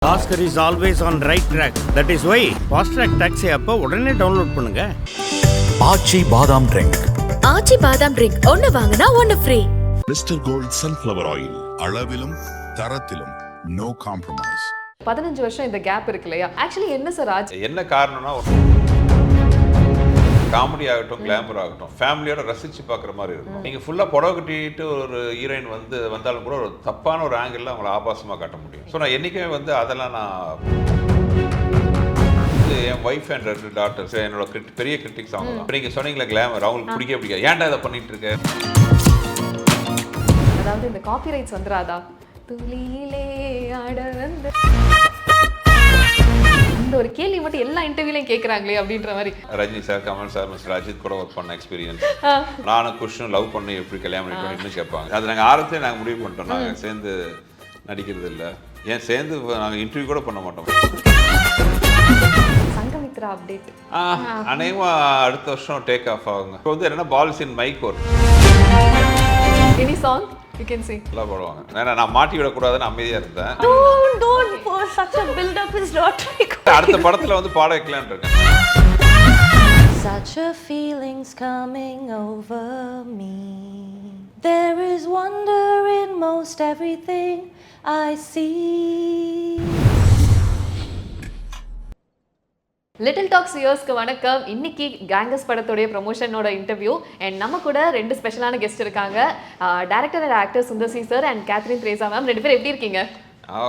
Oscar is always on right track. That is why Fast Track Taxi app உடனே download பண்ணுங்க. ஆச்சி பாதாம் drink. ஆச்சி பாதாம் drink ஒன்னு வாங்குனா ஒன்னு free. Mister gold sunflower oil, அளவிலும் தரத்திலும் நோ காம்ப்ரமைஸ். 15 வருஷம் இந்த கேப் இருக்கு இல்லையா? ஆக்சுவலி என்ன சார் ஆச்சு? என்ன காரணம்னா காமெடி ஆகட்டும், கிளாமர் ஆகட்டும், ஃபேமிலியோட ரசிச்சு பார்க்குற மாதிரி இருக்கும். நீங்கள் ஃபுல்லாக புடவை கட்டிட்டு ஒரு ஹீரோயின் வந்தாலும் கூட ஒரு தப்பான ஒரு ஆங்கிளில் அவங்கள ஆபாசமாக காட்ட முடியும். ஸோ நான் என்றைக்குமே அதெல்லாம் நான் என் ஒய்ஃப் அண்ட் 2 டாட்டர்ஸ் என்னோட பெரிய கிரிட்டிக்ஸ் அவங்க தான். நீங்கள் சொன்னீங்களா கிளாமர் அவங்களுக்கு பிடிக்காது, ஏன்டா இதை பண்ணிட்டு இருக்க? அதாவது இந்த காப்பி ரைட்ஸ் வந்துடாதா? துளியிலே ஆட வந்து இந்த ஒரு கேள்வி மட்டும் எல்லா இன்டர்வியூலையும் கேட்குறாங்களே அப்படின்ற மாதிரி. Rajini sir, Kamal sir, mister Ajith கூட ஒர்க் பண்ண எக்ஸ்பீரியன்ஸ், நானும் குஷ்ணும் லவ் பண்ணி எப்படி கல்யாணம் பண்ணிட்டு கேட்பாங்க. அது நாங்கள் ஆரம்பத்திலே நாங்கள் முடிவு பண்ணிட்டோம், நாங்கள் சேர்ந்து நடிக்கிறது இல்லை, ஏன் சேர்ந்து நாங்கள் இன்டர்வியூ கூட பண்ண மாட்டோம். சங்கமித்ரா அப்டேட் அநேகமாக அடுத்த வருஷம் டேக் ஆஃப் ஆகுங்க. இப்போ என்னன்னா பால்ஸ் இன் மைக் ஒரு any song you can sing. எல்லாம் பாடுவாங்க. நான் மாட்டி விடக்கூடாதுன்னு அமைதியாக இருந்தேன். Don't for such a build up is not required. அடுத்த படத்தில் பாட வைக்கலான்னு இருக்கேன். Such a feeling's coming over me. There is wonder in most everything I see. Little talks வியூவர்ஸ்க்கு வணக்கம். இன்னைக்கு கேங்கஸ் படத்தோடைய ப்ரொமோஷனோட இன்டர்வியூ அண்ட் நம்ம கூட 2 ஸ்பெஷலான கெஸ்ட் இருக்காங்க. Director and actor Sundar C sir and Catherine Tresa ma'am. 2 பேரும் எப்படி இருக்கீங்க?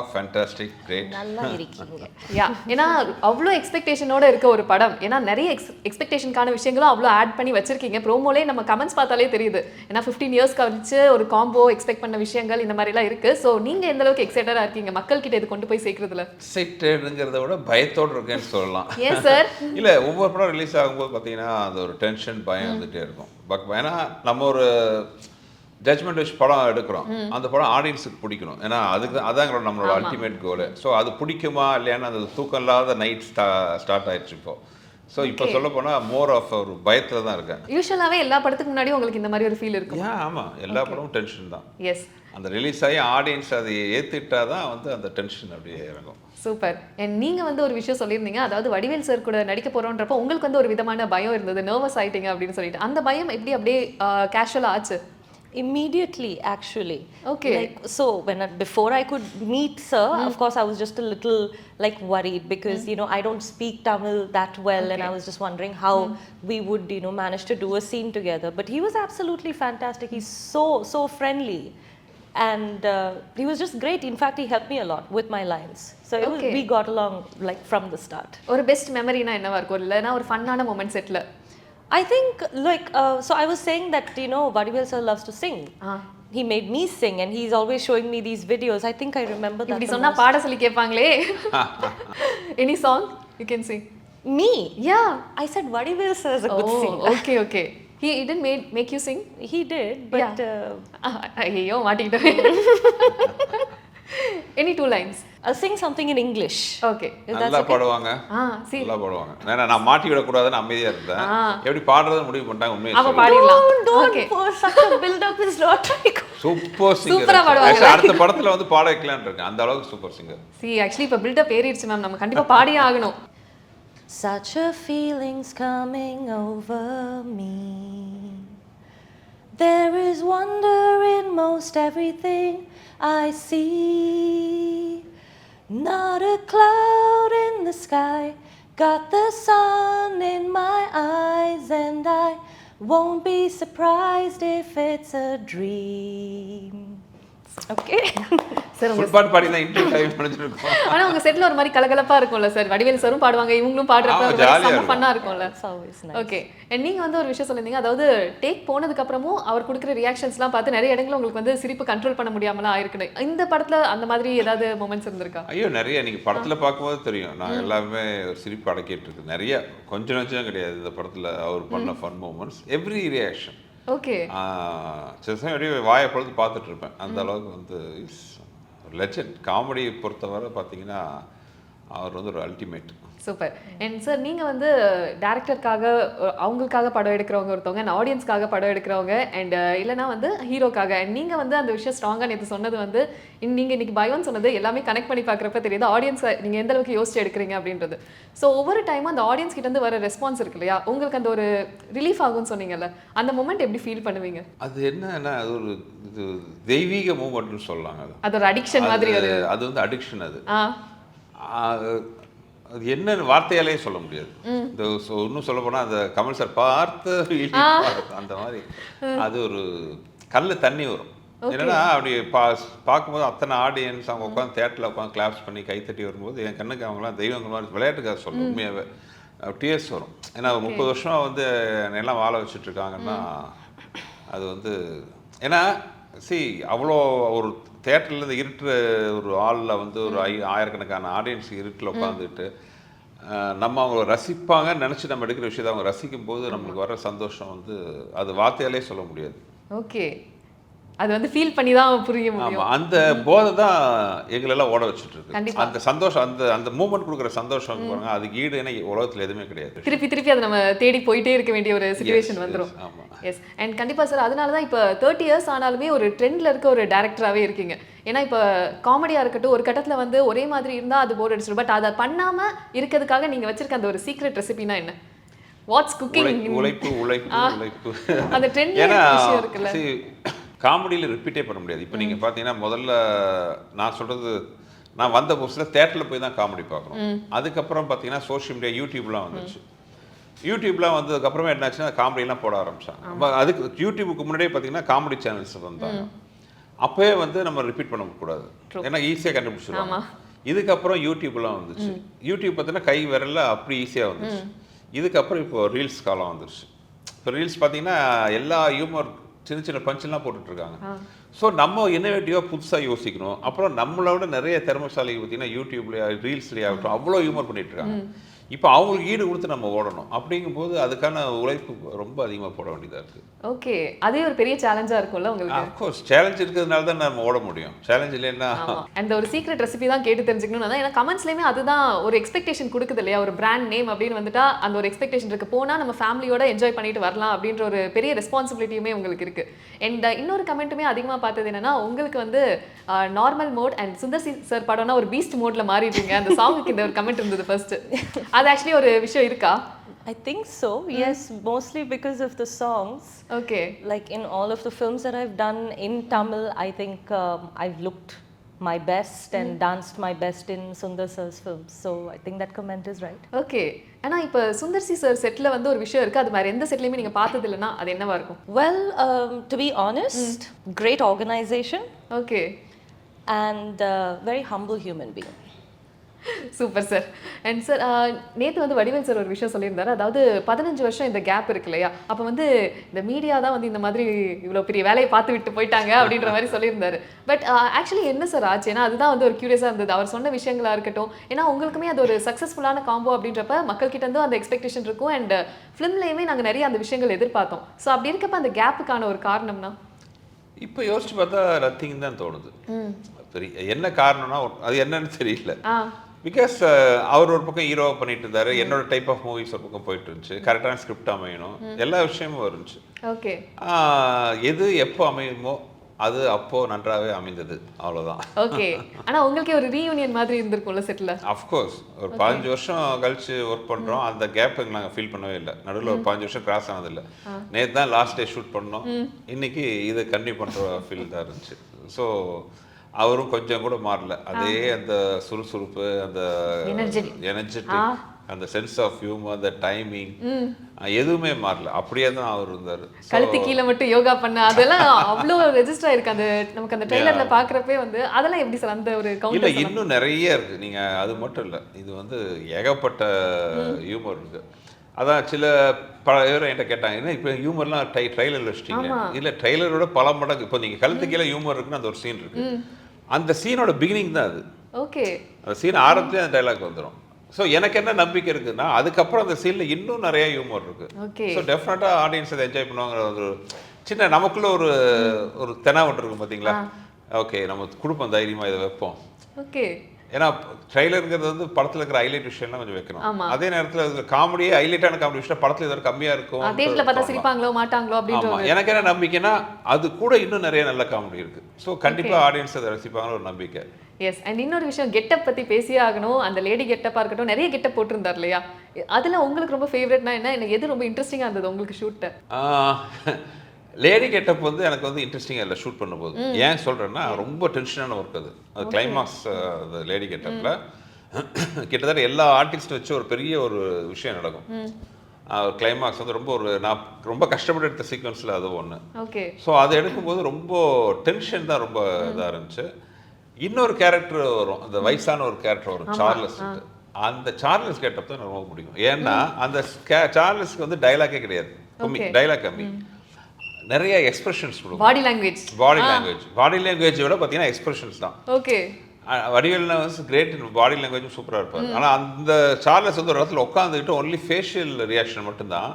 Fantastic, great. நல்லா இருக்கீங்க. யா, ஏன்னா அவ்வளோ எக்ஸ்பெக்டேஷனோட இருக்க ஒரு படம், ஏன்னா நிறைய எக்ஸ்பெக்டேஷனுக்கான விஷயங்களும் அவ்வளோ ஆட் பண்ணி வச்சிருக்கீங்க. ப்ரோமோலே நம்ம கமெண்ட்ஸ் பார்த்தாலே தெரியுது. ஏன்னா 15 இயர்ஸ் கழிச்சு ஒரு காம்போ எக்ஸ்பெக்ட் பண்ண விஷயங்கள் இந்த மாதிரிலாம் இருக்கு. ஸோ நீங்க எந்த அளவுக்கு எக்ஸைட்டடா இருக்கீங்க மக்கள் கிட்ட இது கொண்டு போய் சேர்க்கறதுல? எக்ஸைட்டடுங்கிறத விட பயத்தோடு இருக்கேன்னு சொல்லலாம். ஏன் சார்? இல்லை, ஒவ்வொரு படம் ரிலீஸ் ஆகும்போது பார்த்தீங்கன்னா அது ஒரு டென்ஷன், பயம் வந்துட்டே இருக்கும். ஏன்னா நம்ம ஒரு ஜட்மெண்ட் வச்சு படம் எடுக்கிறோம், அந்த படம் ஆடியன்ஸுக்கு பிடிக்கணும். ஏன்னா அதாங்க நம்மளோட அல்டிமேட் கோலு. ஸோ அது பிடிக்குமா இல்லையான்னு அந்த தூக்கம் இல்லாத நைட் ஸ்டார்ட் ஆயிடுச்சு இப்போ. ஸோ இப்போ சொல்ல போனால் மோர் ஆஃப் ஒரு பயத்தில் தான் இருக்கேன். யூஸ்வலாகவே எல்லா படத்துக்கு முன்னாடி உங்களுக்கு இந்த மாதிரி ஒரு ஃபீல் இருக்கும்? ஆமாம், எல்லா படமும் டென்ஷன் தான். எஸ், அந்த ரிலீஸ் ஆகி ஆடியன்ஸ் அதை ஏற்றுக்கிட்டா தான் அந்த டென்ஷன் அப்படியே இறங்கும். சூப்பர். அண்ட் நீங்கள் ஒரு விஷயம் சொல்லியிருந்தீங்க, அதாவது வடிவேல் சார் கூட நடிக்க போகிறோன்றப்போ உங்களுக்கு ஒரு விதமான பயம் இருந்தது, நர்வஸ் ஆயிட்டீங்க அப்படின்னு சொல்லிட்டு. அந்த பயம் எப்படி அப்படியே கேஷுவலாக ஆச்சு? Immediately, actually. Okay. So before I could meet sir, of course I was just a little worried because I don't speak Tamil that well, and I was just wondering how we would manage to do a scene together. But he was absolutely fantastic. He's so friendly, and he was just great. In fact, he helped me a lot with my lines. So we got along from the start. ஒரு best மெமரினா என்னவா இருக்கும்? இல்லைனா ஒரு ஃபன்னான moment செட்ல? I think so I was saying that Vadivel sir loves to sing. He made me sing and he's always showing me these videos. I think I remember that. இப்படி சொன்னா பாட சொல்லி கேட்பாங்களே. Any song you can sing? Me? Yeah. I said Vadivel sir is a good singer. Okay. He didn't make you sing? He did, but ஐயோ மாட்டிக்கிட்டேன். Any 2 lines? I'll sing something in English. Okay. நல்லா பாடுவாங்க. நல்லா பாடுவாங்க. நான் மாட்டி விடக்கூடாதுன்னு அமைதியா இருந்தேன். எப்படி பாடுறத முடிவு பண்ணிட்டாங்க உண்மையை சொல்லுங்க. பாடிடலாம். Don't for such a build up is not required. Super singer. சூப்பரா பாடுவாங்க. அடுத்த படத்துல பாட வைக்கலாம்னு இருக்கேன். அந்த அளவுக்கு சூப்பர் சிங்கர். actually இப்ப பில்ட் அப் ஏறிடுச்சு மேம். நம்ம கண்டிப்பா பாடியே ஆகணும். Such a feeling's coming over me. There is wonder in most everything I see. Not a cloud in the sky, got the sun in my eyes, and I won't be surprised if it's a dream. Okay. Sir full பாட்டு பாடி தான் interview time முடிஞ்சிருக்கும். ஆனா உங்க செட்ல ஒரு மாதிரி கலகலப்பா இருக்கும்ல சார்? வடிவேல் சாரும் பாடுவாங்க, இவங்களும் பாடுறப்ப செம்ம ஃபன்னா இருக்கும்ல. ஓகே. நீங்க ஒரு விஷயம் சொல்லிருந்தீங்க, அதாவது டேக் போனதுக்கு அப்புறமும் அவர் கொடுக்குற ரியாக்ஷன்ஸ்லாம் பார்த்து நிறைய இடங்கள்ல உங்களுக்கு சிரிப்பு கண்ட்ரோல் பண்ண முடியாமலாம் ஆயிருக்குது. இந்த படத்துல அந்த மாதிரி ஏதாவது மொமெண்ட்ஸ் இருந்திருக்கா? ஐயோ, நிறைய. நீங்க படத்துல பார்க்கும்போது தெரியும், நான் எல்லாமே சிரிப்பு அடக்கிட்டு இருக்கு. நிறைய கொஞ்சம் நஞ்சம் கிடையாது இந்த படத்துல அவர் பண்ண fun moments, every reaction. Okay. அப்படியே வாயை பொழுது பார்த்துட்டு இருப்பேன். அந்த அளவுக்கு லெஜெண்ட். காமெடி பொறுத்தவரை பார்த்தீங்கன்னா அவர் வந்து ஒரு அல்டிமேட். சூப்பர். அண்ட் சார் நீங்கள் வந்து டேரக்டருக்காக அவங்களுக்காக படம் எடுக்கிறவங்க ஒருத்தவங்க, அண்ட் ஆடியன்ஸ்க்காக படம் எடுக்கிறவங்க, அண்ட் இல்லைனா வந்து ஹீரோக்காக. அண்ட் நீங்கள் வந்து அந்த விஷயம் ஸ்ட்ராங்காக நேற்று சொன்னது வந்து நீங்கள் இன்னைக்கு பயோன்னு சொன்னது எல்லாமே கனெக்ட் பண்ணி பார்க்குறப்ப தெரியுது ஆடியன்ஸை நீங்கள் எந்த அளவுக்கு யோசிச்சு எடுக்கிறீங்க அப்படின்றது. ஸோ ஒவ்வொரு டைமும் அந்த ஆடியன்ஸ் கிட்டேருந்து வர ரெஸ்பான்ஸ் இருக்கு இல்லையா, உங்களுக்கு அந்த ஒரு ரிலீஃப் ஆகும்னு சொன்னீங்கல்ல, அந்த மூமெண்ட் எப்படி ஃபீல் பண்ணுவீங்க? அது என்னன்னா அது ஒரு இது தெய்வீக மூமெண்ட்னு சொல்லலாங்க. அது ஒரு அடிக்ஷன் மாதிரி. அது வந்து அடிக்ஷன். அது என்னன்னு வார்த்தையாலே சொல்ல முடியாது. இந்த இன்னும் சொல்ல போனால் அந்த கமல் சார் பார்த்து அந்த மாதிரி அது ஒரு கல்ல தண்ணி வரும். என்னன்னா அப்படி பார்க்கும்போது அத்தனை ஆடியன்ஸ் அவங்க உட்காந்து தேட்டரில் உட்காந்து கிளாப்ஸ் பண்ணி கைத்தட்டி வரும்போது என் கண்ணுக்கு அவங்களாம் தெய்வங்கள் மாதிரி விளையாட்டுக்காக சொல்ல உண்மையாகவே டிஎஸ் வரும். ஏன்னா 30 வருஷம் வந்து எல்லாம் வாழ வச்சுட்டு இருக்காங்கன்னா அது வந்து ஏன்னா அவ்வளோ ஒரு தேட்டர்லேருந்து இருட்டுற ஒரு ஆளில் வந்து ஒரு ஆயிரக்கணக்கான ஆடியன்ஸ் இருட்டில் உட்காந்துட்டு நம்ம அவங்கள ரசிப்பாங்கன்னு நினச்சி நம்ம எடுக்கிற விஷயத்தை அவங்க ரசிக்கும் போது நம்மளுக்கு வர சந்தோஷம் வந்து அது வார்த்தையாலே சொல்ல முடியாது. ஓகே, அது வந்து ஃபீல் பண்ணி தான் புரிய முடியும். ஆமாம், அந்த போதை தான் எங்களெல்லாம் ஓட வச்சுட்டு இருக்கு. அந்த சந்தோஷம், அந்த மூமெண்ட் கொடுக்குற சந்தோஷம் பாருங்க, அதுக்கு ஈடு என்ன உலகத்தில் எதுவுமே கிடையாது. திருப்பி அதை நம்ம தேடி போயிட்டே இருக்க வேண்டிய ஒரு சிச்சுவேஷன் வந்துடும். எஸ். அண்ட் கண்டிப்பாக சார், அதனால தான் இப்போ 30 இயர்ஸ் ஆனாலுமே ஒரு ட்ரெண்டில் இருக்க ஒரு டேரக்டராகவே இருக்கீங்க. ஏன்னா இப்போ காமெடியாக இருக்கட்டும், ஒரு கட்டத்தில் வந்து ஒரே மாதிரி இருந்தால் அது போர் அடிச்சிடும். பட் அதை பண்ணாமல் இருக்கிறதுக்காக நீங்கள் வச்சிருக்க அந்த ஒரு சீக்ரெட் ரெசிபினா என்ன? Watts cooking? உழைப்பு. அந்த ட்ரெண்டில் விஷயம் இருக்குல்ல, காமெடியில் ரிப்பீட்டே பண்ண முடியாது. இப்போ நீங்கள் பார்த்தீங்கன்னா முதல்ல நான் சொல்கிறது, நான் வந்த புதுசில் தேட்டரில் போய் தான் காமெடி பார்க்குறோம். அதுக்கப்புறம் பார்த்தீங்கன்னா சோஷியல் மீடியா யூடியூப்லாம் வந்துச்சு. யூடியூப்லாம் வந்ததுக்கப்புறமா என்னாச்சுன்னா காமெடியெலாம் போட ஆரம்பித்தாங்க. அதுக்கு யூடியூபுக்கு முன்னாடியே பார்த்தீங்கன்னா காமெடி சேனல்ஸ் வந்தாங்க. அப்போயே வந்து நம்ம ரிப்பீட் பண்ணக்கூடாது, ஏன்னா ஈஸியாக கண்டுபிடிச்சிடுவாங்க. இதுக்கப்புறம் யூடியூப்லாம் வந்துச்சு. யூடியூப் பார்த்தீங்கன்னா கை விரலில் அப்படி ஈஸியாக வந்துச்சு. இதுக்கப்புறம் இப்போ ரீல்ஸ் காலம் வந்துருச்சு. இப்போ ரீல்ஸ் பார்த்தீங்கன்னா எல்லா ஹியூமர் சின்ன சின்ன பஞ்செல்லாம் போட்டுட்ருக்காங்க. ஸோ நம்ம இன்னோவேட்டிவாக புதுசாக யோசிக்கணும். அப்புறம் நம்மளோட நிறைய திறமைசாலி பார்த்தீங்கன்னா யூடியூப்லேயே ரீல்ஸ்லேயே ஆகட்டும் அவ்வளோ ஹியூமர் பண்ணிகிட்ருக்காங்க. இப்போ அவங்களுக்கு ஈடு கொடுத்து நம்ம ஓடணும். அப்படிங்கும்போது அதுக்கான உழைப்பு ரொம்ப அதிகமாக போட வேண்டியதாக இருக்குது. ஓகே, அதே ஒரு பெரிய சேலஞ்சாக இருக்கும்ல உங்களுக்கு? அஃப்கோர்ஸ் சேலஞ்ச் இருக்கிறதுனால தான் நம்ம ஓட முடியும். சேலஞ்ச் இல்லைன்னா அந்த ஒரு சீக்ரெட் ரெசிபி தான் கேட்டு தெரிஞ்சுக்கணும். ஏன்னா கமெண்ட்ஸ்லேயுமே அதுதான் ஒரு எக்ஸ்பெக்டேஷன் கொடுக்குது இல்லையா, ஒரு பிராண்ட் நேம் அப்படின்னு வந்துட்டா அந்த ஒரு எக்ஸ்பெக்டேஷன் இருக்குது, போனால் நம்ம ஃபேமிலியோட என்ஜாய் பண்ணிட்டு வரலாம் அப்படின்ற ஒரு பெரிய ரெஸ்பான்சிபிலிட்டியுமே உங்களுக்கு இருக்குது. அண்ட் இன்னொரு கமெண்ட்டுமே அதிகமாக பார்த்தது என்னன்னா, உங்களுக்கு வந்து normal mode and Sundar C sir படம்னா ஒரு பீஸ்ட் மோட்ல மாறிடுங்க. அந்த சாங்குக்கு இந்த ஒரு கமெண்ட் இருந்தது ஃபர்ஸ்ட். அது ஆக்சுவலி ஒரு விஷயம் இருக்கா? I think so, yes, mostly because of the songs. Okay. Like in all of the films that I've done in Tamil, I think I've looked my best and danced my best in Sundar sir's films. So I think that comment is right. Okay. ஆனா இப்போ Sundar C sir செட்ல வந்து ஒரு விஷயம் இருக்கு, அது மாதிரி எந்த செட்லயுமே நீங்க பார்த்தது இல்லைன்னா அது என்னவா இருக்கும்? Well, to be honest, great organization. Okay. And very humble human being. Super sir. And sir நேற்று வந்து வடிவேல் சார் ஒரு விஷயம் சொல்லியிருந்தாரு, அதாவது 15 வருஷம் இந்த கேப் இருக்கு இல்லையா, அப்போ வந்து இந்த மீடியா தான் வந்து இந்த மாதிரி இவ்வளோ பெரிய வேலையை பார்த்து விட்டு போயிட்டாங்க அப்படின்ற மாதிரி சொல்லியிருந்தாரு. பட் ஆக்சுவலி என்ன சார் ஆச்சு? ஏன்னா அதுதான் வந்து ஒரு க்யூரியஸாக இருந்தது அவர் சொன்ன விஷயங்களா இருக்கட்டும். ஏன்னா உங்களுக்குமே அது ஒரு சக்ஸஸ்ஃபுல்லான காம்போ அப்படின்றப்ப மக்கள்கிட்ட இருந்தும் அந்த எக்ஸ்பெக்டேஷன் இருக்கும். அண்ட் ஃபிலிம்லேயுமே நாங்கள் நிறைய அந்த விஷயங்கள் எதிர்பார்த்தோம். ஸோ அப்படி இருக்கப்ப அந்த கேப்புக்கான ஒரு காரணம்னா இப்போ யோசிச்சு பார்த்தா நத்திங் தான் தோணுது. என்ன காரணம்னா அது என்னன்னு தெரியல. பிகாஸ் அவர் ஒரு பக்கம் ஹீரோவாக பண்ணிட்டு இருந்தாரு, என்னோட டைப் ஆஃப் மூவிஸ் ஒரு பக்கம் போயிட்டு இருந்துச்சு, கரெக்டான ஸ்கிரிப்ட் அமையணும், எல்லா விஷயமும் இருந்துச்சு. ஓகே, எது எப்போ அமையுமோ அது அப்போ நன்றாகவே அமைந்தது, அவ்வளோதான். ஓகே. ஆனால் உங்களுக்கே ஒரு ரீயூனியன் மாதிரி இருந்திருக்கும்ல செட்டில்? அஃப்கோர்ஸ் ஒரு 15 வருஷம் கழிச்சு ஒர்க் பண்ணுறோம், அந்த கேப் நாங்கள் ஃபீல் பண்ணவே இல்லை. நடுவில் ஒரு 15 வருஷம் கிராஸ் ஆனதில்லை. நேற்று தான் லாஸ்ட் டே ஷூட் பண்ணோம், இன்னைக்கு இது கண்டினியூ பண்ணுற ஃபீல் தான் இருந்துச்சு. ஸோ அவரும் கொஞ்சம் கூட மாறல, அதே அந்த சுறுசுறுப்பு, அந்த எனர்ஜெட்டிக், அந்த சென்ஸ் ஆஃப் ஹியூமர், அந்த டைமிங் எதுவுமே மாறல, அப்படியே தான் அவர் இருந்தார். கழுத்து கீழே மட்டும் யோகா பண்ண அதெல்லாம் அவ்வளோ ரெஜிஸ்டர் ஆயிருக்கு. அந்த நமக்கு அந்த ட்ரெய்லர்ல பார்க்குறப்பே வந்து அதெல்லாம் எப்படி சார் அந்த ஒரு கவுண்ட்? இல்லை, இன்னும் நிறைய இருக்கு. நீங்கள் அது மட்டும் இல்லை, இது வந்து ஏகப்பட்ட ஹியூமர் இருக்கு. அதான் சில பேர் என்கிட்ட கேட்டாங்க, என்ன இப்போ ஹியூமர்லாம் ட்ரைலர் வச்சிட்டீங்க? இல்லை, ட்ரைலரோட பல மடங்கு. இப்போ நீங்கள் கழுத்து கீழே ஹியூமர் இருக்குன்னு அந்த ஒரு சீன் இருக்கு, அந்த சீனோட பிகினிங் தான் அது. ஓகே, அந்த சீன் ஆரம்பத்துலேயே அந்த டைலாக் வந்துடும். ஸோ எனக்கு என்ன நம்பிக்கை இருக்குன்னா அதுக்கப்புறம் அந்த சீனில் இன்னும் நிறைய ஹியூமர் இருக்கு. ஸோ டெஃபினட்டாக ஆடியன்ஸ் அதை என்ஜாய் பண்ணுவாங்கிற ஒரு சின்ன நமக்குள்ள ஒரு ஒரு தெனா ஒன்று இருக்கும் பார்த்தீங்களா? ஓகே, நம்ம கொடுப்போம் தைரியமாக இதை வைப்போம். ஓகே, ஏன்னா ட்ரைலருங்கிறது வந்து படத்தில் இருக்கிற ஹைலைட் விஷயம்லாம் கொஞ்சம் வைக்கணும். அதே நேரத்தில் காமெடியே ஹைலைட்டான காமெடி விஷயம் படத்தில் ஏதாவது கம்மியாக இருக்கும். தேட்டரில் பார்த்தா சிரிப்பாங்களோ மாட்டாங்களோ அப்படின்ற எனக்கு என்ன நம்பிக்கைன்னா அது கூட இன்னும் நிறைய நல்ல காமெடி இருக்கு. ஸோ கண்டிப்பாக ஆடியன்ஸ் அதை ரசிப்பாங்களோ ஒரு நம்பிக்கை. எஸ். அண்ட் இன்னொரு விஷயம், கெட்டப் பற்றி பேசியே ஆகணும். அந்த லேடி கெட்டப்பாக இருக்கட்டும், நிறைய கெட்டப் போட்டிருந்தார் இல்லையா? அதில் உங்களுக்கு ரொம்ப ஃபேவரட்னா என்ன? எனக்கு எது ரொம்ப இன்ட்ரெஸ்டிங்காக இருந்தது உங்களுக்கு ஷூட்டை? லேடி கெட்டப் வந்து எனக்கு வந்து இன்ட்ரெஸ்டிங்காக இல்லை ஷூட் பண்ணும்போது. ஏன் சொல்கிறேன்னா ரொம்ப டென்ஷனான ஒர்க் அது. அது கிளைமாக்ஸ் அந்த லேடி கெட்டப்பில் கிட்டத்தட்ட எல்லா ஆர்டிஸ்ட் வச்சு ஒரு பெரிய ஒரு விஷயம் நடக்கும். கிளைமாக்ஸ் வந்து நான் ரொம்ப கஷ்டப்பட்டு எடுத்த சீக்வன்ஸில் அது ஒன்று. ஓகே. ஸோ அதை எடுக்கும்போது ரொம்ப டென்ஷன் தான் ரொம்ப இதாக இருந்துச்சு. இன்னொரு கேரக்டர் வரும், அந்த வயசான ஒரு கேரக்டர் வரும், சார்லஸ். அந்த சார்லஸ் கெட்டப் தான் எனக்கு ரொம்ப பிடிக்கும். ஏன்னா அந்த சார்லஸ்க்கு வந்து டைலாக்கே கிடையாது, டைலாக் கம்மி, நிறைய எக்ஸ்பிரஷன்ஸ் கொடுக்கும். பாடி லாங்குவேஜ் விட பார்த்தீங்கன்னா எக்ஸ்பிரஷன்ஸ் தான். ஓகே. வடிவேல்னா வந்து கிரேட், பாடி லாங்குவேஜும் சூப்பராக இருப்பார். ஆனால் அந்த சார்லஸ் வந்து ஒரு இடத்துல உட்காந்துக்கிட்டு ஒன்லி ஃபேஷியல் ரியாக்ஷன் மட்டும்தான்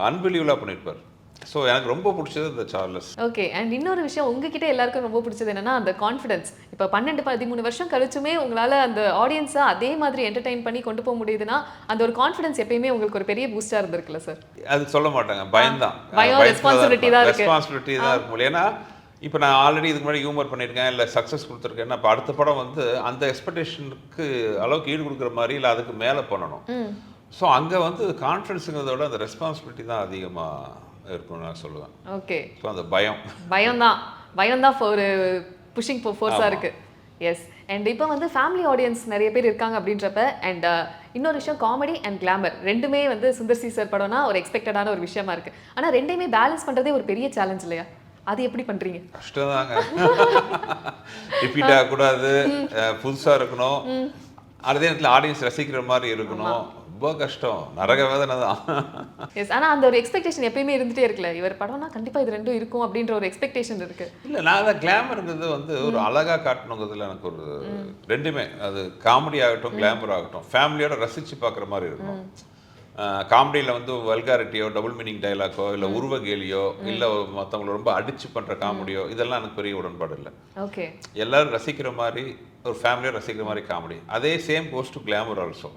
அன்பிலீவலாக பண்ணியிருப்பார். ஸோ எனக்கு ரொம்ப பிடிச்சது இந்த சார்லஸ். ஓகே. அண்ட் இன்னொரு விஷயம், உங்ககிட்ட எல்லாருக்கும் ரொம்ப பிடிச்சது என்னன்னா அந்த கான்ஃபிடன்ஸ். இப்போ 12-13 வருஷம் கழிச்சுமே உங்களால் அந்த ஆடியன்ஸை அதே மாதிரி என்டர்டைன் பண்ணி கொண்டு போக முடியுதுன்னா அந்த ஒரு கான்ஃபிடன்ஸ் எப்பயுமே உங்களுக்கு ஒரு பெரிய பூஸ்டாக இருந்திருக்குல்ல சார்? அது சொல்ல மாட்டாங்க, பயம்தான். ரெஸ்பான்சிபிலிட்டி தான் இருக்கும். ஏன்னா இப்போ நான் ஆல்ரெடி இதுக்கு முன்னாடி ஹியூமர் பண்ணியிருக்கேன், இல்லை சக்ஸஸ் கொடுத்துருக்கேன். இப்போ அடுத்த படம் வந்து அந்த எக்ஸ்பெக்டேஷனுக்கு அளவுக்கு ஈடு கொடுக்குற மாதிரி இல்லை அதுக்கு மேலே பண்ணணும். ஸோ அங்கே வந்து கான்ஃபிடன்ஸுங்கிறத விட அந்த ரெஸ்பான்சிபிலிட்டி தான் அதிகமாக இருக்கும்னு நான் சொல்லுவேன். ஓகே. ஸோ அந்த பயம் தான் ஒரு புஷிங் ஃபோர்ஸாக இருக்குது. எஸ். அண்ட் இப்போ வந்து ஃபேமிலி ஆடியன்ஸ் நிறைய பேர் இருக்காங்க அப்படின்றப்ப, அண்ட் இன்னொரு விஷயம், காமெடி அண்ட் கிளாமர் ரெண்டுமே வந்து சுந்தர் சி சார் படம்னா ஒரு எக்ஸ்பெக்டடான ஒரு விஷயமா இருக்குது. ஆனால் ரெண்டையுமே பேலன்ஸ் பண்ணுறதே ஒரு பெரிய சேலஞ்ச் இல்லையா? அது எப்படி பண்ணுறீங்க? கஷ்டம் தாங்க. ரிப்பீட் ஆகக்கூடாது, புதுசாக இருக்கணும், அதே நேரத்தில் ஆடியன்ஸ் ரசிக்கிற மாதிரி இருக்கணும். ரொம்ப கஷ்டம், நரக வேதனை தான். எஸ். ஆனால் அந்த ஒரு எக்ஸ்பெக்டேஷன் எப்பயுமே இருந்துகிட்டே இருக்குல்ல, இவர் படம்னா கண்டிப்பாக இது ரெண்டும் இருக்கும் அப்படின்ற ஒரு எக்ஸ்பெக்டேஷன் இருக்கு. இல்லை, நான் அதை கிளாமருங்கிறது வந்து ஒரு அழகாக காட்டணுங்கிறதுல எனக்கு ஒரு ரெண்டுமே, அது காமெடி ஆகட்டும் கிளாமர் ஆகட்டும், ஃபேமிலியோட ரசித்து பார்க்குற மாதிரி இருக்கணும். காமெடியில் வந்து வல்காரிட்டியோ டபுள் மீனிங் டைலாக்கோ இல்லை உருவ கேலியோ இல்லை மற்றவங்களை ரொம்ப அடிச்சு பண்ணுற காமெடியோ இதெல்லாம் எனக்கு பெரிய உடன்பாடு இல்லை. ஓகே. எல்லாரும் ரசிக்கிற மாதிரி ஒரு ஃபேமிலியோ ரசிக்கிற மாதிரி காமெடி. அதே same goes to glamour also.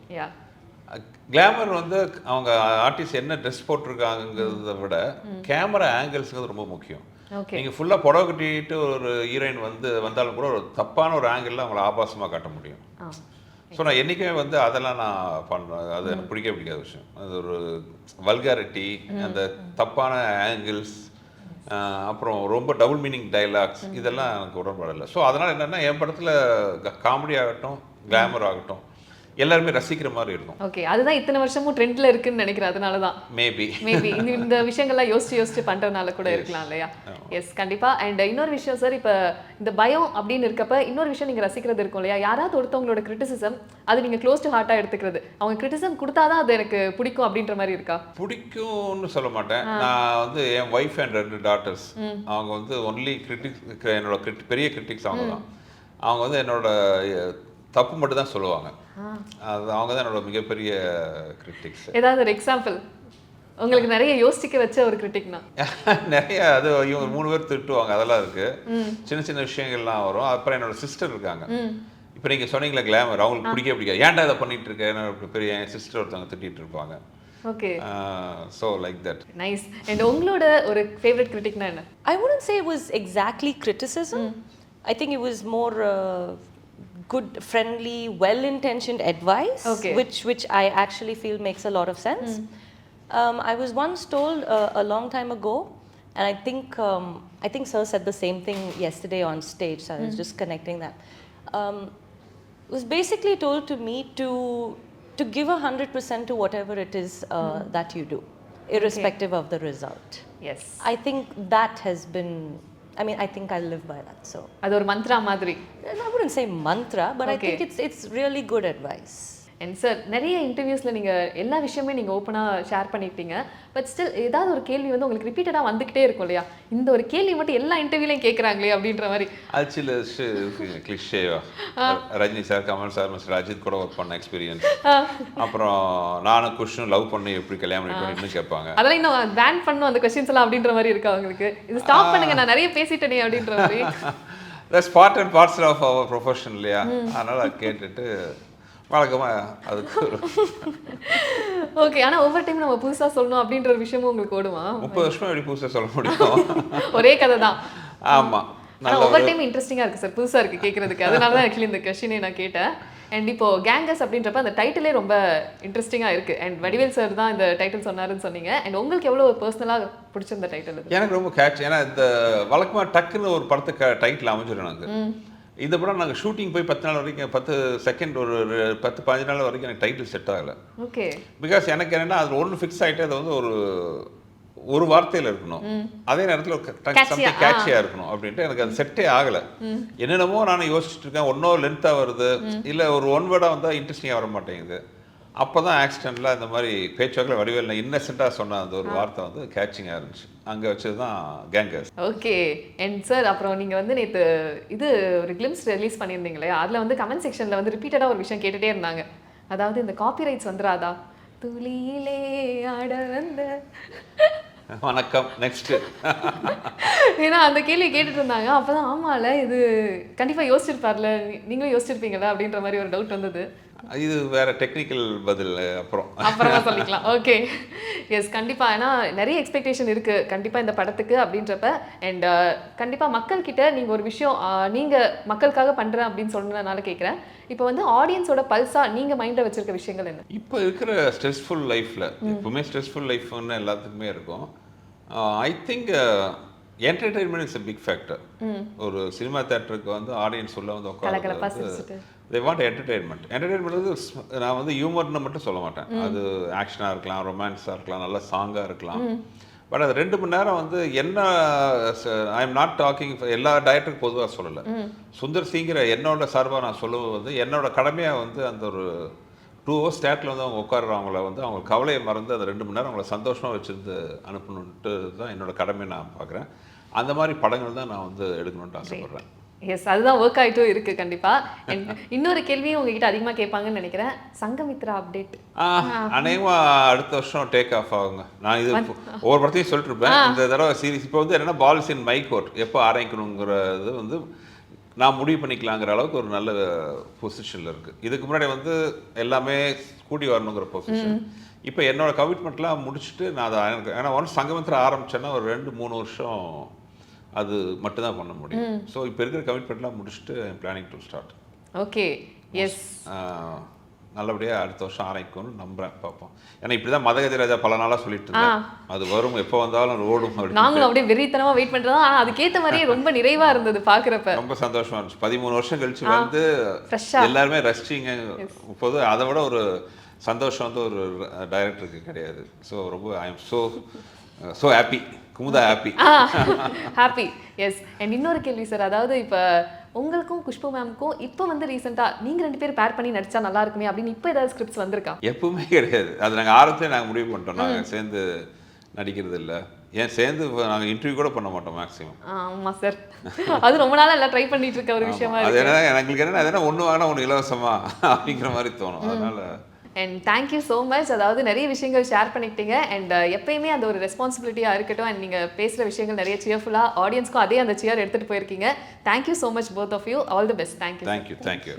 Glamour வந்து அவங்க ஆர்டிஸ்ட் என்ன ட்ரெஸ் போட்டிருக்காங்கிறத விட கேமரா ஆங்கிள்ஸுங்கிறது ரொம்ப முக்கியம். நீங்கள் ஃபுல்லாக புடவை கட்டிட்டு ஒரு ஹீரோயின் வந்தாலும் கூட ஒரு தப்பான ஒரு ஆங்கிளில் அவங்கள ஆபாசமாக காட்ட முடியும். ஸோ நான் என்றைக்குமே வந்து அதெல்லாம் நான் பண்ணுறேன், அது எனக்கு பிடிக்காத விஷயம். அது ஒரு வல்காரிட்டி, அந்த தப்பான ஆங்கிள்ஸ், அப்புறம் ரொம்ப டபுள் மீனிங் டைலாக்ஸ், இதெல்லாம் எனக்கு உடன்பாடு இல்லை. ஸோ அதனால் என்னென்னா என் படத்தில் காமெடி ஆகட்டும் கிளாமர் ஆகட்டும் எல்லாருமே ரசிக்கிற மாதிரி இருக்கும். ஓகே. அதுதான் இத்தனை வருஷமும் ட்ரெண்ட்ல இருக்குன்னு நினைக்கிறேன். அதனால தான் மேபி இந்த விஷயங்கள்லாம் யோசிச்சு பண்றதுனால கூட இருக்கலாம் இல்லையா? எஸ், கண்டிப்பா. அண்ட் இன்னொரு விஷயம் சார், இப்போ இந்த பயம் அப்படின்னு இருக்கப்ப இன்னொரு விஷயம் நீங்க ரசிக்கிறது இருக்கும் இல்லையா? யாராவது ஒருத்தவங்களோட கிரிட்டிசிசம் அது நீங்க க்ளோஸ் டு ஹார்ட்டா எடுத்துக்கிறது, அவங்க கிரிட்டிசிசம் கொடுத்தாதான் அது எனக்கு பிடிக்கும் அப்படின்ற மாதிரி இருக்கா? பிடிக்கும்னு சொல்ல மாட்டேன். நான் வந்து என் ஒய்ஃப் அண்ட் 2 டாட்டர்ஸ், அவங்க வந்து ஒன்லி கிரிட்டிக்ஸ், என்னோட பெரிய கிரிட்டிக்ஸ் அவங்க தான். அவங்க வந்து என்னோட தப்பு மட்டும் தான் சொல்லுவாங்க. அது அவங்க தான் என்னோட மிகப்பெரிய கிரிட்டிக்ஸ். ஏதாவது ஒரு எக்ஸாம்பிள் உங்களுக்கு நிறைய யோசிக்க வச்ச ஒரு கிரிட்டிக்னா? நிறைய, அது இவங்க 3 பேர் திட்டுவாங்க, அதெல்லாம் இருக்கு. சின்ன சின்ன விஷயங்கள்லாம் வரும். அப்புறம் என்னோட சிஸ்டர் இருக்காங்க. இப்போ நீங்கள் சொன்னீங்களா கிளாமர், அவங்களுக்கு பிடிக்காது, ஏன்டா இதை பண்ணிட்டு இருக்க, பெரிய என் சிஸ்டர் ஒருத்தவங்க திட்டிட்டு இருப்பாங்க. Okay. So like that. Nice. And உங்களோட ஒரு ஃபேவரட் கிரிட்டிக்னா என்ன? I wouldn't say it was exactly criticism. I think it was more good, friendly, well-intentioned advice, which I actually feel makes a lot of sense. I was once told a long time ago, and I think Sir said the same thing yesterday on stage, so I was just connecting that. Was basically told to me to give 100% to whatever it is that you do, irrespective of the result. Yes. I think that has been, I think I live by that. So அது ஒரு மந்த்ரா மாதிரி. I wouldn't say mantra, but I think it's really good advice. And sir, நிறைய இன்டர்வியூஸில் நீங்கள் எல்லா விஷயமே நீங்கள் ஓப்பனாக share பண்ணிட்டீங்க. பட் ஸ்டில் ஏதாவது ஒரு கேள்வி வந்து உங்களுக்கு ரிப்பீட்டடாக வந்துக்கிட்டே இருக்கும் இல்லையா? இந்த ஒரு கேள்வி மட்டும் எல்லா இன்டர்வியூலையும் கேட்குறாங்களே அப்படின்ற மாதிரி. ஆக்சுவலி கிளிஷேவா, Rajini sir, Kamal sir, mister Ajith கூட ஒர்க் பண்ண எக்ஸ்பீரியன்ஸ். அப்புறம் நானும் குஷ்ணும் லவ் பண்ணி எப்படி கல்யாணம் பண்ணிட்டு கேட்பாங்க. அதெல்லாம் இன்னும் பேன் பண்ணும் அந்த கொஸ்டின்ஸ் எல்லாம் அப்படின்ற மாதிரி இருக்கா உங்களுக்கு? இது ஸ்டாப் பண்ணுங்க, நான் நிறைய பேசிட்டேனே அப்படின்ற மாதிரி. That's part and parcel of our profession இல்லையா, அதனால் கேட்டுட்டு வழக்கமாக அதுக்கு ஓகே. ஆனா ஓவர் டைம் நம்ம புதுசா சொல்லணும் அப்படின்ற ஒரு விஷயமும் உங்களுக்கு ஓடுமா? 30 வருஷமா எப்படி புதுசாக சொல்ல முடியும்? ஒரே கதை தான். ஆமாம், ஆனா ஓவர் டைம் இன்ட்ரெஸ்டிங்கா இருக்கு சார், புதுசா இருக்கு கேட்கறதுக்கு. அதனால தான் ஆக்சுவலி இந்த கொஸ்டினை நான் கேட்டேன். அண்ட் இப்போ கேங்கஸ் அப்படின்றப்ப அந்த டைட்டிலே ரொம்ப இன்ட்ரெஸ்டிங்கா இருக்கு. அண்ட் வடிவேல் சார் தான் இந்த டைட்டில் சொன்னாருன்னு சொன்னீங்க. அண்ட் உங்களுக்கு எவ்வளவு பர்சனலா பிடிச்சிருந்த டைட்டில் இது? எனக்கு ரொம்ப கேட்ச். ஏன்னா இந்த வழக்கமாக டக்குன்னு ஒரு படத்துக்கு டைட்டில் அமைஞ்சிடும் எனக்கு. இந்த படம் நாங்கள் ஷூட்டிங் போய் 10 நாள் வரைக்கும் 10 செகண்ட் ஒரு 10-15 நாள் வரைக்கும் எனக்கு டைட்டில் செட் ஆகலை. ஓகே. பிகாஸ் எனக்கு என்னென்னா அது ஒன்று ஃபிக்ஸ் ஆகிட்டு அது வந்து ஒரு வார்த்தையில் இருக்கணும், அதே நேரத்தில் சம்திங் கேட்சியாக இருக்கணும் அப்படின்ட்டு எனக்கு அது செட்டே ஆகலை. என்னென்னமோ நான் யோசிச்சுட்டு இருக்கேன், ஒன்றும் லென்த்தாக வருது, இல்லை ஒரு ஒன் வேர்டாக வந்தால் இன்ட்ரெஸ்டிங்காக வர மாட்டேங்குது. அப்போ தான் ஆக்சிடென்ட்டில் இந்த மாதிரி பேச்சுவாக்கில் வடிவேல் இன்னசென்ட்டாக சொன்ன அந்த ஒரு வார்த்தை வந்து கேட்சிங்காக இருந்துச்சு. அங்கே வச்சது தான் கேங்கர்ஸ். ஓகே. அண்ட் சார் அப்புறம் நீங்கள் வந்து நேற்று இது ஒரு கிளிம்ஸ் ரிலீஸ் பண்ணியிருந்தீங்களே, அதில் வந்து கமெண்ட் செக்ஷனில் வந்து ரிப்பீட்டடாக ஒரு விஷயம் கேட்டுகிட்டே இருந்தாங்க. அதாவது இந்த காப்பிரைட்ஸ் வந்துடாதா, துளியிலே ஆட வந்த வணக்கம் நெக்ஸ்ட்டு. ஏன்னா அந்த கேள்வி கேட்டுட்டு இருந்தாங்க. அப்போ தான் ஆமாம்ல இது கண்டிப்பாக யோசிச்சிருப்பார்ல, நீங்களும் யோசிச்சிருப்பீங்களா அப்படின்ற மாதிரி ஒரு டவுட் வந்தது. இது வேற டெக்னிக்கல் பதில் அப்புறமா சொல்லிக்கலாம். ஓகே. எஸ், கண்டிப்பாக. ஏன்னா நிறைய எக்ஸ்பெக்டேஷன் இருக்குது கண்டிப்பாக இந்த படத்துக்கு அப்படின்றப்ப. அண்ட் கண்டிப்பாக மக்கள்கிட்ட நீங்கள் ஒரு விஷயம் நீங்கள் மக்களுக்காக பண்ணுறேன் அப்படின்னு சொன்னதுனால கேட்குறேன். இப்போ வந்து ஆடியன்ஸோட பல்ஸாக நீங்கள் மைண்டில் வச்சிருக்க விஷயங்கள் என்ன? இப்போ இருக்கிற ஸ்ட்ரெஸ்ஃபுல் லைஃப்பில், எப்பவுமே ஸ்ட்ரெஸ்ஃபுல் லைஃப்னு எல்லாத்துக்குமே இருக்கும். I think entertainment is a big factor. ஒரு சினிமா தேட்டருக்கு வந்து ஆடியன்ஸ் உள்ள வந்து உட்காந்து they want entertainment. என்டர்டெயின்மெண்ட் வந்து நான் வந்து ஹியூமர்னு மட்டும் சொல்ல மாட்டேன். அது ஆக்ஷனாக இருக்கலாம், ரொமான்ஸாக இருக்கலாம், நல்ல சாங்காக இருக்கலாம். பட் அது 2 மணி நேரம் வந்து என்ன, ஐ எம் நாட் டாக்கிங் எல்லா டைரக்டருக்கு பொதுவாக சொல்லலை, சுந்தர் சிங்கிற என்னோட சார்பாக நான் சொல்லுவது வந்து என்னோட கடமையாக வந்து அந்த ஒரு 2 hours தேட்டரில் வந்து அவங்க உட்காடுறவங்கள வந்து அவங்க கவலையை மறந்து அந்த 2 மணி நேரம் அவங்கள சந்தோஷமாக வச்சுருந்து அனுப்பணுன்ட்டு தான் என்னோட கடமையை நான் பார்க்குறேன். அந்த மாதிரி படங்கள் தான் நான் வந்து எடுக்கணுன்ட்டு ஆசைப்பட்றேன். எஸ், அதுதான் ஒர்க் ஆகிட்டும் இருக்குது கண்டிப்பாக. இன்னொரு கேள்வியும் உங்ககிட்ட அதிகமாக கேட்பாங்கன்னு நினைக்கிறேன். சங்கமித்ரா அப்டேட் அநேகமாக அடுத்த வருஷம் டேக் ஆஃப் ஆகுங்க. நான் இது ஒவ்வொரு படத்தையும் சொல்லிட்டு இருப்பேன். இந்த தடவை சீரிஸ் இப்போ வந்து என்னென்னா பால்ஸ் இன் மை கோர்ட் எப்போ ஆரம்பிக்கணுங்கிறது வந்து நான் முடிவு பண்ணிக்கலாங்கிற அளவுக்கு ஒரு நல்ல பொசிஷனில் இருக்குது. இதுக்கு முன்னாடி வந்து எல்லாமே கூடி வரணுங்கிற பொசிஷன். இப்போ என்னோட கமிட்மெண்ட்லாம் முடிச்சுட்டு நான் அதை எனக்கு, ஏன்னா ஒன்ஸ் சங்கமித்ரா ஆரம்பிச்சேன்னா ஒரு 2-3 வருஷம் அது மட்டும்தான் பண்ண முடியும். ஸோ இப்போ இருக்கிற கமிட்மெண்ட்லாம் முடிச்சுட்டு I am planning to start. Okay. Yes, நல்லபடியாக அடுத்த வருஷம் ஆரம்பிக்கணும்னு நம்புறேன், பார்ப்போம். ஏன்னா இப்படி தான் மதகஜ ராஜா பல நாளாக சொல்லிட்டு இருந்தேன், அது வரும், எப்போ வந்தாலும் ஓடும் அப்படி. நாங்களும் அப்படியே வெறித்தனமாக வெயிட் பண்ணுறோம். ஆனால் அதுக்கேற்ற மாதிரியே ரொம்ப நிறைவாக இருந்தது பார்க்குறப்ப, ரொம்ப சந்தோஷமா இருந்துச்சு. 13 வருஷம் கழிச்சு வந்து எல்லாருமே ரசிச்சிங்க. இப்போது அதை விட ஒரு சந்தோஷம் வந்து ஒரு டைரக்டருக்கு கிடையாது. ஸோ ரொம்ப I am so happy. Kumudha happy. Happy. Yes. And இன்னொரு கேள்வி சார், அதாவது இப்போ உங்களுக்கும் குஷ்பு மேம்க்கும் இப்போ வந்து ரீசெண்டாக நீங்கள் 2 பேர் பேர் பண்ணி நடிச்சா நல்லா இருக்குமே அப்படின்னு இப்போ ஏதாவது ஸ்கிரிப்ட்ஸ் வந்திருக்கா? எப்பவுமே கிடையாது. அது நாங்கள் ஆரம்பத்திலே நாங்கள் முடிவு பண்ணிட்டோம், நாங்கள் சேர்ந்து நடிக்கிறது இல்லை. ஏன் சேர்ந்து நாங்கள் இன்டர்வியூ கூட பண்ண மாட்டோம் மேக்ஸிமம். ஆமாம் சார், அது ரொம்ப நாளாக எல்லாம் ட்ரை பண்ணிட்டு இருக்க ஒரு விஷயமா அது என்ன, எங்களுக்கு என்ன அதெல்லாம் ஒன்று வாங்கினா ஒன்று இலவசமா அப்படிங்கிற மாதிரி தோணும். அதனால அண்ட் தேங்க்யூ ஸோ மச். அதாவது நிறைய விஷயங்கள் ஷேர் பண்ணிக்கிட்டீங்க. அண்ட் எப்பயுமே அந்த ஒரு ரெஸ்பான்சிபிலிட்டியாக இருக்கட்டும். அண்ட் நீங்கள் பேசுகிற விஷயங்கள் நிறைய சியர்ஃபுல்லாக ஆடியன்ஸ்க்கும் அதே அந்த சியர் எடுத்துகிட்டு போயிருக்கீங்க. Thank you so much both of you. All the best. Thank you. Thank you.